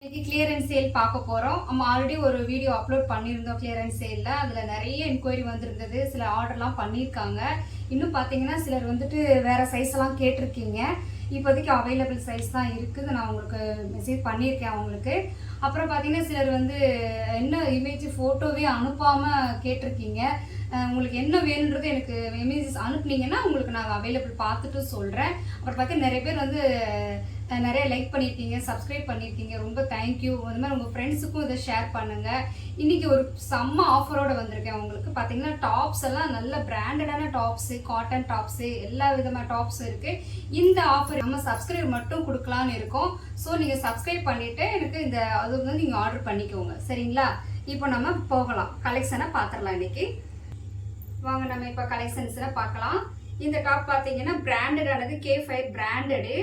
இன்னைக்கு clearance sale பார்க்க போகிறோம். நம்ம ஆல்ரெடி ஒரு வீடியோ அப்லோட் பண்ணியிருந்தோம் கிளியரன்ஸ் சேலில். அதில் நிறைய என்கொயரி வந்திருந்தது, சில ஆர்டர்லாம் பண்ணியிருக்காங்க. இன்னும் பார்த்தீங்கன்னா சிலர் வந்துட்டு வேறு சைஸ்லாம் கேட்டிருக்கீங்க. இப்போதைக்கு அவைலபிள் சைஸ் தான் இருக்குது, நான் உங்களுக்கு மெசேஜ் பண்ணியிருக்கேன் அவங்களுக்கு. அப்புறம் பார்த்தீங்கன்னா சிலர் வந்து என்ன இமேஜ் ஃபோட்டோவே அனுப்பாமல் கேட்டிருக்கீங்க. உங்களுக்கு என்ன வேணுன்றது எனக்கு இமேஜஸ் அனுப்புனீங்கன்னா உங்களுக்கு நான் அவைலபிள் பார்த்துட்டு சொல்கிறேன். அப்புறம் பார்த்தீங்கன்னா நிறைய பேர் வந்து நிறைய லைக் பண்ணியிருக்கீங்க, சப்ஸ்கிரைப் பண்ணியிருக்கீங்க, ரொம்ப தேங்க்யூ. அந்த மாதிரி உங்கள் ஃப்ரெண்ட்ஸுக்கும் இதை ஷேர் பண்ணுங்கள். இன்றைக்கி ஒரு செம்ம ஆஃபரோடு வந்திருக்கேன் உங்களுக்கு. பார்த்தீங்கன்னா டாப்ஸ் எல்லாம் நல்ல பிராண்டடான டாப்ஸு, காட்டன் டாப்ஸு, எல்லா விதமான டாப்ஸ் இருக்குது. இந்த ஆஃபர் நம்ம சப்ஸ்கிரைப் மட்டும் கொடுக்கலான்னு இருக்கோம். ஸோ நீங்கள் சப்ஸ்கிரைப் பண்ணிவிட்டு எனக்கு இந்த அது வந்து நீங்கள் ஆர்டர் பண்ணிக்கோங்க, சரிங்களா? இப்போ நம்ம போகலாம், கலெக்ஷனை பார்த்துடலாம். இன்றைக்கி வாங்க நம்ம இப்போ கலெக்ஷன்ஸில் பார்க்கலாம். இந்த டாப் பார்த்தீங்கன்னா பிராண்டடானது, K5 பிராண்டடு.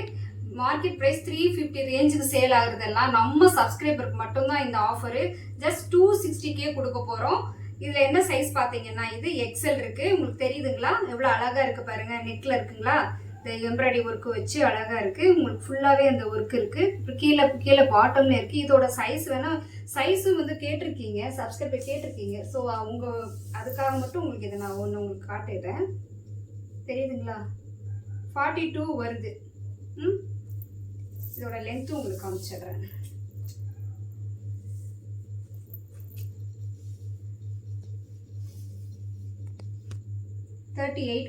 மார்க்கெட் ப்ரைஸ் 350 ரேஞ்சுக்கு சேல் ஆகுறதெல்லாம் நம்ம சப்ஸ்கிரைபருக்கு மட்டும்தான் இந்த ஆஃபரு. ஜஸ்ட் 260K கொடுக்க போகிறோம். இதில் என்ன சைஸ் பார்த்தீங்கன்னா இது எக்ஸல் இருக்குது. உங்களுக்கு தெரியுதுங்களா எவ்வளோ அழகாக இருக்குது பாருங்கள். நெக்கில் இருக்குங்களா இந்த எம்ப்ராய்டரி ஒர்க்கு வச்சு அழகாக இருக்குது. உங்களுக்கு ஃபுல்லாகவே அந்த ஒர்க் இருக்குது. இப்போ கீழே பாட்டமில் இருக்குது. இதோட சைஸ் வேணால் சைஸும் வந்து கேட்டிருக்கீங்க, சப்ஸ்கிரைபர் கேட்டிருக்கீங்க. ஸோ அவங்க அதுக்காக மட்டும் உங்களுக்கு இதை நான் ஒன்று உங்களுக்கு காட்டிடுறேன். தெரியுதுங்களா? 42 வருது. இதோட லென்த்தும் உங்களுக்கு காமிச்சிடுறேன்.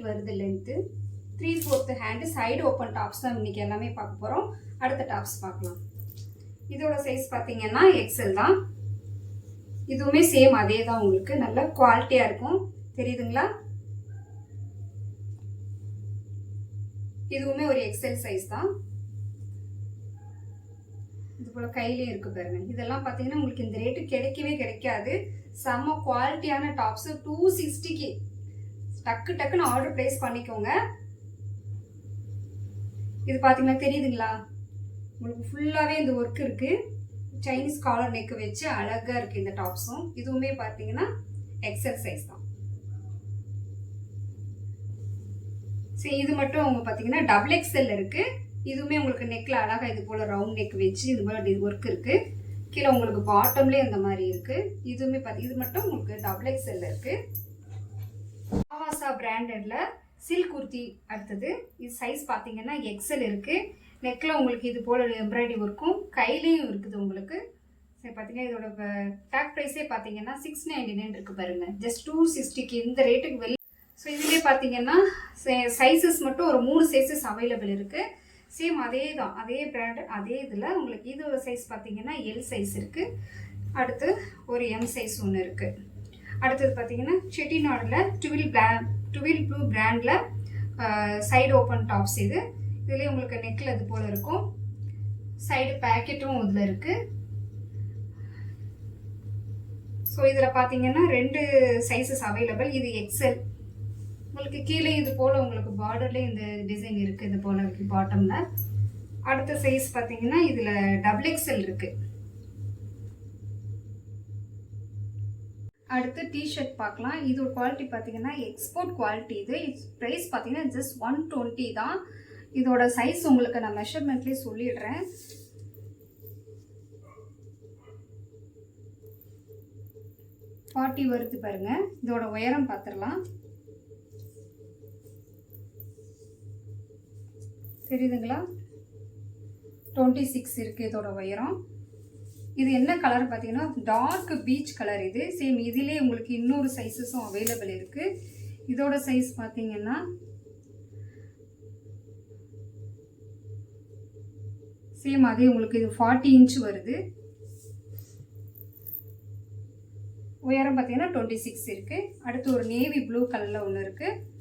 வருது length. 3/4 hand, side open tops தான் இன்னைக்கு எல்லாமே பார்க்க போகிறோம். அடுத்த டாப்ஸ் பார்க்கலாம். இதோட சைஸ் பார்த்தீங்கன்னா எக்ஸல் தான். இதுவுமே சேம் அதே தான், உங்களுக்கு நல்ல குவாலிட்டியாக இருக்கும். தெரியுதுங்களா? இதுவுமே ஒரு எக்ஸல் சைஸ் தான். இது போல் கையிலே இருக்கு பாருங்க. இதெல்லாம் பார்த்தீங்கன்னா உங்களுக்கு இந்த ரேட்டு கிடைக்கவே கிடைக்காது. செம்ம குவாலிட்டியான டாப்ஸ். 260க்கு டக்குன்னு ஆர்டர் பிளேஸ் பண்ணிக்கோங்க. இது பார்த்தீங்கன்னா தெரியுதுங்களா உங்களுக்கு ஃபுல்லாகவே இந்த ஒர்க் இருக்கு. சைனீஸ் காலர் நெக் வச்சு அழகாக இருக்கு இந்த டாப்ஸும். இதுவுமே பார்த்தீங்கன்னா எக்ஸல் சைஸ் தான். சரி, இது மட்டும் அவங்க பார்த்தீங்கன்னா டபுள் எக்ஸல் இருக்கு. இதுவுமே உங்களுக்கு நெக்கில் அழகாக இது போல் ரவுண்ட் நெக் வச்சு இது போல் ஒர்க் இருக்குது. கீழே உங்களுக்கு பாட்டம்லேயே இந்த மாதிரி இருக்குது. இதுவுமே இது மட்டும் உங்களுக்கு டபுள் எக்ஸல் இருக்குது. ஆவாசா பிராண்டடில் சில்க் குர்த்தி அடுத்தது. இது சைஸ் பார்த்தீங்கன்னா எக்ஸல் இருக்குது. நெக்கில் உங்களுக்கு இது போல் எம்ப்ராய்டரி ஒர்க்கும் கையிலையும் இருக்குது உங்களுக்கு. சரி, பார்த்தீங்கன்னா இதோட டேக் ப்ரைஸே பார்த்தீங்கன்னா 699 இருக்குது பாருங்கள். ஜஸ்ட் 260க்கு இந்த ரேட்டுக்கு வெளியே. ஸோ இதுலேயே பார்த்தீங்கன்னா சைஸஸ் மட்டும் ஒரு 3 சைஸஸ் அவைலபிள் இருக்குது. சேம் அதே தான், அதே பிராண்டு, அதே இதில் உங்களுக்கு இது ஒரு சைஸ் பார்த்தீங்கன்னா எல் சைஸ் இருக்குது. அடுத்து ஒரு எம் சைஸ் ஒன்று இருக்குது. அடுத்தது பார்த்தீங்கன்னா செட்டிநாடில் டுவில் ப்ளூ பிராண்டில் சைடு ஓப்பன் டாப்ஸ். இதுலேயே உங்களுக்கு நெக்கில் இது போல் இருக்கும். சைடு பேக்கெட்டும் இதில் இருக்குது. ஸோ இதில் பார்த்தீங்கன்னா 2 சைஸஸ் அவைலபிள். இது எக்ஸல். உங்களுக்கு கீழே இது போல் உங்களுக்கு பார்டர்லேயே இந்த டிசைன் இருக்குது, இது போல் இருக்குது பாட்டமில். அடுத்த சைஸ் பார்த்தீங்கன்னா இதில் டபுள் எக்ஸல் இருக்குது. அடுத்து டிஷர்ட் பார்க்கலாம். இது ஒரு குவாலிட்டி பார்த்தீங்கன்னா எக்ஸ்போர்ட் குவாலிட்டி. இது ப்ரைஸ் பார்த்தீங்கன்னா ஜஸ்ட் 120 தான். இதோட சைஸ் உங்களுக்கு நான் மெஷர்மெண்ட்லேயே சொல்லிடுறேன். ஃபார்ட்டி வருது பாருங்கள். இதோட உயரம் பார்த்துடலாம். தெரியுதுங்களா? 26 இருக்குது இதோட உயரம். இது என்ன கலர் பார்த்தீங்கன்னா டார்க் பீச் கலர். இது சேம் இதிலே உங்களுக்கு இன்னொரு சைஸஸும் அவைலபிள் இருக்குது. இதோட சைஸ் பார்த்தீங்கன்னா சேம் அதே உங்களுக்கு இது 40 இன்ச் வருது. உயரம் பார்த்தீங்கன்னா 26 இருக்குது. அடுத்து ஒரு நேவி ப்ளூ கலரில் ஒன்று இருக்குது.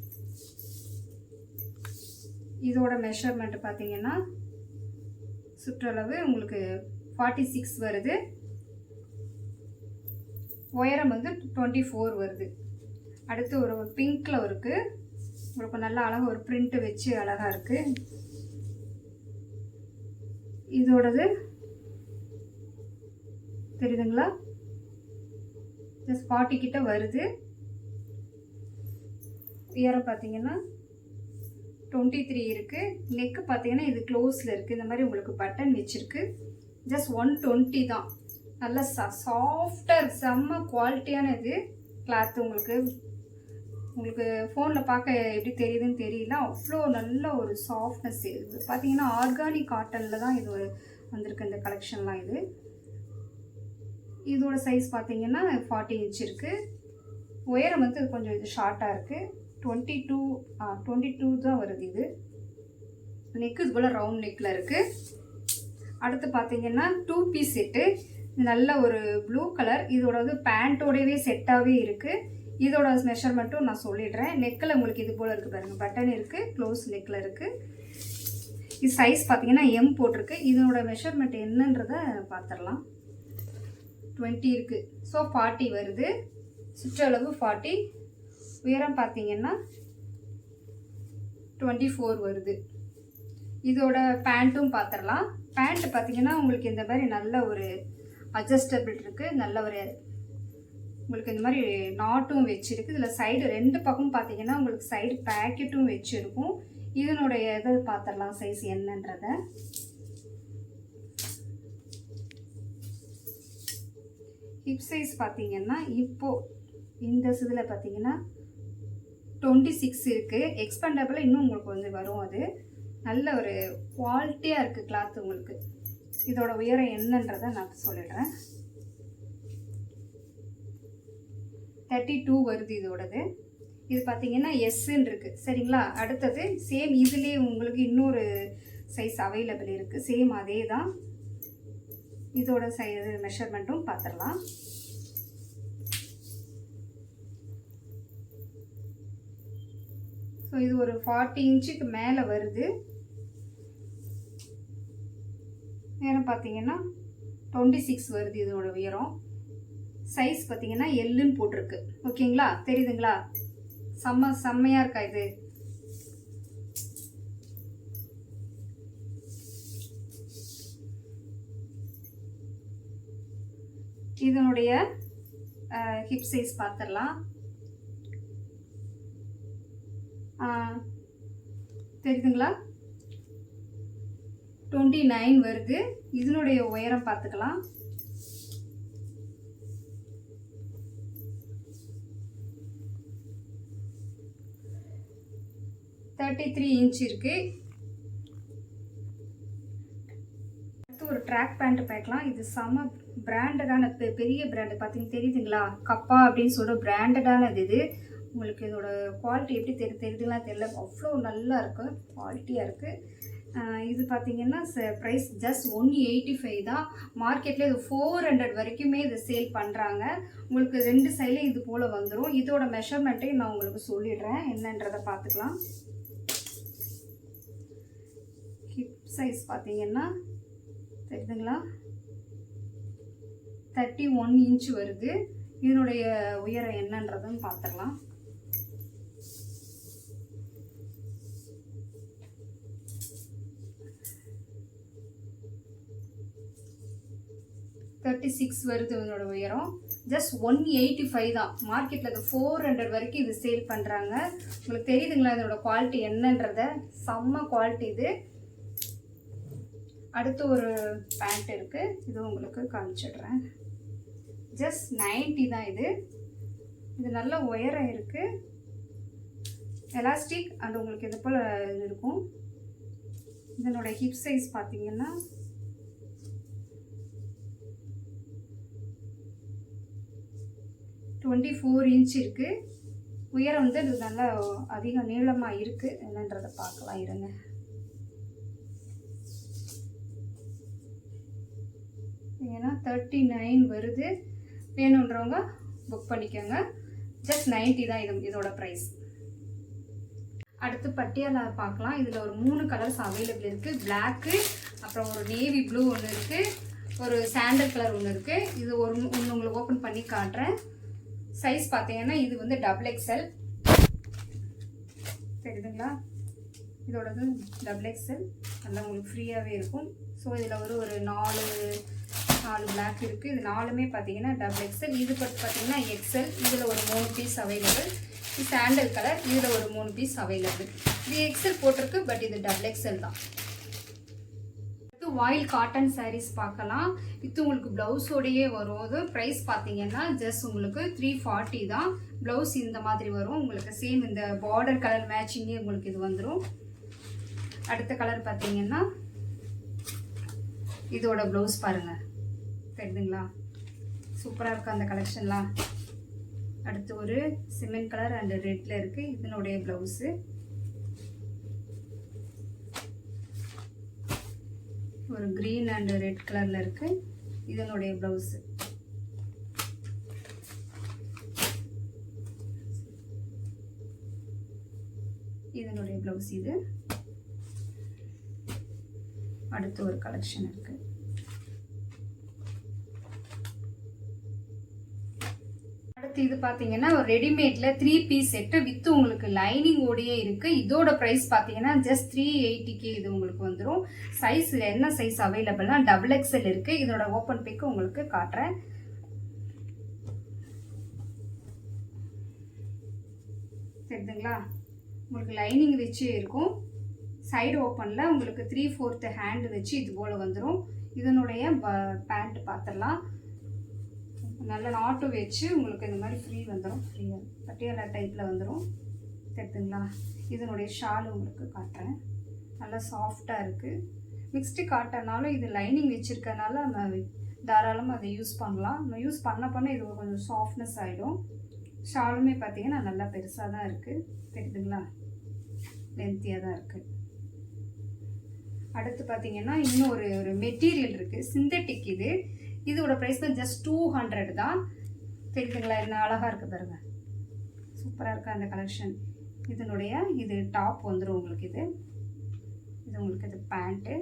இதோட மெஷர்மெண்ட் பார்த்தீங்கன்னா சுற்றளவு உங்களுக்கு 46 வருது. உயரம் வந்து 24 வருது. அடுத்து ஒரு பிங்க்ல இருக்குது. உங்களுக்கு நல்லா அழகாக ஒரு பிரிண்ட் வச்சு அழகாக இருக்குது. இதோடது தெரியுதுங்களா? ஜஸ்ட் 40 கிட்ட வருது. உயரம் பார்த்தீங்கன்னா 23 இருக்குது. நெக்கு பார்த்தீங்கன்னா இது க்ளோஸில் இருக்குது. இந்த மாதிரி உங்களுக்கு பட்டன் வச்சுருக்கு. ஜஸ்ட் 120 தான். நல்ல சாஃப்டாக செம்ம குவாலிட்டியான இது கிளாத். உங்களுக்கு ஃபோனில் பார்க்க எப்படி தெரியுதுன்னு தெரியல, அவ்வளோ நல்ல ஒரு சாஃப்ட்னஸ். இது பார்த்தீங்கன்னா ஆர்கானிக் காட்டனில் தான் இது வந்திருக்கு இந்த கலெக்ஷன்லாம். இதோட சைஸ் பார்த்தீங்கன்னா 40 இன்ச் இருக்குது. உயரம் வந்து கொஞ்சம் இது ஷார்ட்டாக இருக்குது. 22 தான் வருது. இது நெக்கு இது போல் ரவுண்ட் நெக்கில் இருக்குது. அடுத்து பார்த்தீங்கன்னா 2 பீஸ் செட்டு. நல்ல ஒரு ப்ளூ கலர். இதோட வந்து பேண்ட்டோடவே செட்டாகவே இருக்குது. இதோட மெஷர்மெண்ட்டும் நான் சொல்லிடுறேன். நெக்கில் உங்களுக்கு இது போல் இருக்குது பாருங்கள், பட்டன் இருக்குது, க்ளோஸ் நெக்கில் இருக்குது. இது சைஸ் பார்த்தீங்கன்னா எம் போட்டிருக்கு. இதோட மெஷர்மெண்ட் என்னன்றதை பார்த்துடலாம். 20 இருக்குது. ஸோ 40 வருது. சுற்றளவு 40. உயரம் பார்த்தீங்கன்னா 24 வருது. இதோட பேண்ட்டும் பார்த்துடலாம். பேண்ட் பார்த்தீங்கன்னா உங்களுக்கு இந்த மாதிரி நல்ல ஒரு அட்ஜஸ்டபிள் இருக்குது. நல்ல ஒரு உங்களுக்கு இந்த மாதிரி நாட்டும் வச்சுருக்கு. இதில் சைடு 2 பக்கம் பார்த்தீங்கன்னா உங்களுக்கு சைடு பேக்கெட்டும் வச்சுருக்கும். இதனுடைய இதை பார்த்துடலாம் சைஸ் என்னன்றதை. ஹிப் சைஸ் பார்த்தீங்கன்னா இப்போது இந்த இதில் பார்த்தீங்கன்னா 26 இருக்குது. எக்ஸ்பெண்டபிள் இன்னும் உங்களுக்கு வந்து வரும். அது நல்ல ஒரு குவாலிட்டியாக இருக்குது கிளாத் உங்களுக்கு. இதோட உயரம் என்னன்றதை நான் சொல்லிடுறேன். 32 வருது இதோடது. இது பார்த்தீங்கன்னா எஸ்ன்னு இருக்குது. சரிங்களா? அடுத்தது சேம் இதுலேயே உங்களுக்கு இன்னொரு சைஸ் அவைலபிள் இருக்குது. சேம் அதே தான். இதோட மெஷர்மெண்ட்டும் பார்த்துடலாம். ஸோ இது ஒரு 40 இன்ச்சுக்கு மேலே வருது. உயரம் பார்த்தீங்கன்னா 26 வருது இதோட உயரம். சைஸ் பார்த்தீங்கன்னா எல்லுன்னு போட்டிருக்கு. ஓகேங்களா? தெரியுதுங்களா? செம்மையாக இருக்கா இது? இதனுடைய ஹிப் சைஸ் பார்த்துடலாம். தெரியுதுங்களா? 29 வருது. இதனுடைய உயரம் பார்த்துக்கலாம். 33 இன்ச் இருக்கு. அடுத்து ஒரு ட்ராக் பேண்ட் பார்க்கலாம். இது செம பிராண்டடான பெரிய பிராண்டு பார்த்தீங்கன்னா தெரியுதுங்களா? கப்பா அப்படின்னு சொல்கிற பிராண்டடானது இது. உங்களுக்கு இதோட குவாலிட்டி எப்படி தெரியுதுங்களா தெரியல, அவ்வளோ நல்லா இருக்கு, குவாலிட்டியாக இருக்குது. இது பார்த்தீங்கன்னா ப்ரைஸ் ஜஸ்ட் 185 தான். மார்க்கெட்டில் இது 400 வரைக்குமே இது சேல் பண்ணுறாங்க. உங்களுக்கு 2 சைடில் இது போல் வந்துடும். இதோட மெஷர்மெண்ட்டையும் நான் உங்களுக்கு சொல்லிடுறேன், என்னன்றதை பார்த்துக்கலாம். ஹிப் சைஸ் பார்த்தீங்கன்னா தெரியுதுங்களா? 31 இன்ச் வருது. இதனுடைய உயரம் என்னன்றதுன்னு பார்த்துடலாம். வருது இதனோட உயரம். ஜஸ்ட் 185 தான். மார்க்கெட்டில் இது 400 வரைக்கும் இது சேல் பண்ணுறாங்க. உங்களுக்கு தெரியுதுங்களா இதோட குவாலிட்டி என்னன்றத? செம்ம குவாலிட்டி இது. அடுத்து ஒரு பேண்ட் இருக்குது, இது உங்களுக்கு காமிச்சிடுறேன். ஜஸ்ட் 90 தான் இது. இது நல்ல உயரம் இருக்குது, எலாஸ்டிக் அண்ட் உங்களுக்கு இது போல் இருக்கும். இதனோட ஹிப் சைஸ் பார்த்தீங்கன்னா 24 இன்ச் இருக்குது. உயரம் வந்து இது நல்லா அதிக நீளமாக இருக்குது. என்னன்றதை பார்க்கலாம் இருங்க. ஏன்னா 39 வருது. வேணுன்றவங்க புக் பண்ணிக்கோங்க. ஜஸ்ட் 90 தான் இதோட ப்ரைஸ். அடுத்து பட்டியாலா பார்க்கலாம். இதில் ஒரு 3 கலர்ஸ் அவைலபிள் இருக்குது. பிளாக்கு, அப்புறம் ஒரு நேவி ப்ளூ ஒன்று இருக்குது, ஒரு சாண்டல் கலர் ஒன்று இருக்குது. இது ஒன்று உங்களுக்கு ஓப்பன் பண்ணி காட்டுறேன். சைஸ் பார்த்தீங்கன்னா இது வந்து XXL. தெரியுதுங்களா? இதோடது XXL. நல்லா உங்களுக்கு ஃப்ரீயாகவே இருக்கும். ஸோ இதில் ஒரு 4 பிளாக் இருக்குது. இது 4மே பார்த்தீங்கன்னா XXL. இது பார்த்தீங்கன்னா XL. இதில் ஒரு 3 பீஸ் அவைலபிள். இது சாண்டல் கலர். இதில் ஒரு 3 பீஸ் அவைலபிள். இது XL போட்டிருக்கு, பட் இது XXL தான். வாயில் காட்டன் sarees பார்க்கலாம். வித் உங்களுக்கு ப்ளவுஸோடையே வரும். இது ப்ரைஸ் பார்த்தீங்கன்னா ஜஸ்ட் உங்களுக்கு 340 தான். ப்ளவுஸ் இந்த மாதிரி வரும். உங்களுக்கு சேம் இந்த பார்டர் கலர் மேட்சிங்கே உங்களுக்கு இது வந்துடும். அடுத்த கலர் பார்த்தீங்கன்னா இதோட ப்ளவுஸ் பாருங்கள், தெரியுதுங்களா? சூப்பராக இருக்குது அந்த கலெக்ஷன்லாம். அடுத்து ஒரு சிமெண்ட் கலர் அண்ட் ரெட்டில் இருக்குது. இதனுடைய ப்ளவுஸு ஒரு க்ரீன் அண்ட் ரெட் கலரில் இருக்குது. இதனுடைய ப்ளவுஸு இதனுடைய ப்ளவுஸ் இது. அடுத்து ஒரு கலெக்ஷன் இருக்குது. அடுத்து இது பார்த்தீங்கன்னா ஒரு ரெடிமேட்ல 3 பீஸ் செட்டு வித் உங்களுக்கு லைனிங் ஓடியே இருக்கு. இதோட பிரைஸ் பார்த்தீங்கன்னா ஜஸ்ட் 380 இது உங்களுக்கு வந்துடும். சைஸ் என்ன சைஸ் அவைலபிள்னா XXL இருக்கு. இதோட ஓப்பன் பிக் உங்களுக்கு காட்டுறேன். தெரியுதுங்களா? உங்களுக்கு லைனிங் வச்சு இருக்கும். சைடு ஓப்பனில் உங்களுக்கு 3/4 ஹேண்ட் வச்சு இது போல் வந்துடும். இதனுடைய பேண்ட் பார்த்துடலாம். நல்ல நாட்டு வச்சு உங்களுக்கு இந்த மாதிரி ஃப்ரீ வந்துடும். ஃப்ரீயாக பட்டியாலா டைப்பில் வந்துடும். தெரியுதுங்களா? இதனுடைய ஷால் உங்களுக்கு காட்டுறேன். நல்லா சாஃப்டாக இருக்குது. மிக்ஸ்டு காட்டனாலும் இது லைனிங் வச்சுருக்கனால நம்ம தாராளமாக அதை யூஸ் பண்ணலாம். நம்ம யூஸ் பண்ண இது கொஞ்சம் சாஃப்ட்னஸ் ஆகிடும். ஷாலுமே பார்த்தீங்கன்னா நல்லா பெருசாக தான் இருக்குது. தெரியுதுங்களா? லென்த்தியாக தான் இருக்குது. அடுத்து பார்த்தீங்கன்னா இன்னும் ஒரு மெட்டீரியல் இருக்குது, சிந்தட்டிக். இதோட ப்ரைஸ் தான் ஜஸ்ட் 200 தான். தெரியுதுங்களா? என்ன அழகாக இருக்குது பாருங்க, சூப்பராக இருக்குது அந்த கலெக்ஷன். இதனுடைய இது டாப் வந்துடும் உங்களுக்கு. இது உங்களுக்கு இது பேண்ட்டு.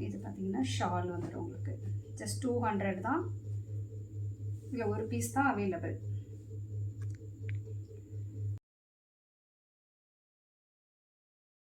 இது பார்த்தீங்கன்னா ஷால் வந்துடும் உங்களுக்கு. ஜஸ்ட் 200 தான். இதில் ஒரு பீஸ் தான் அவைலபிள்.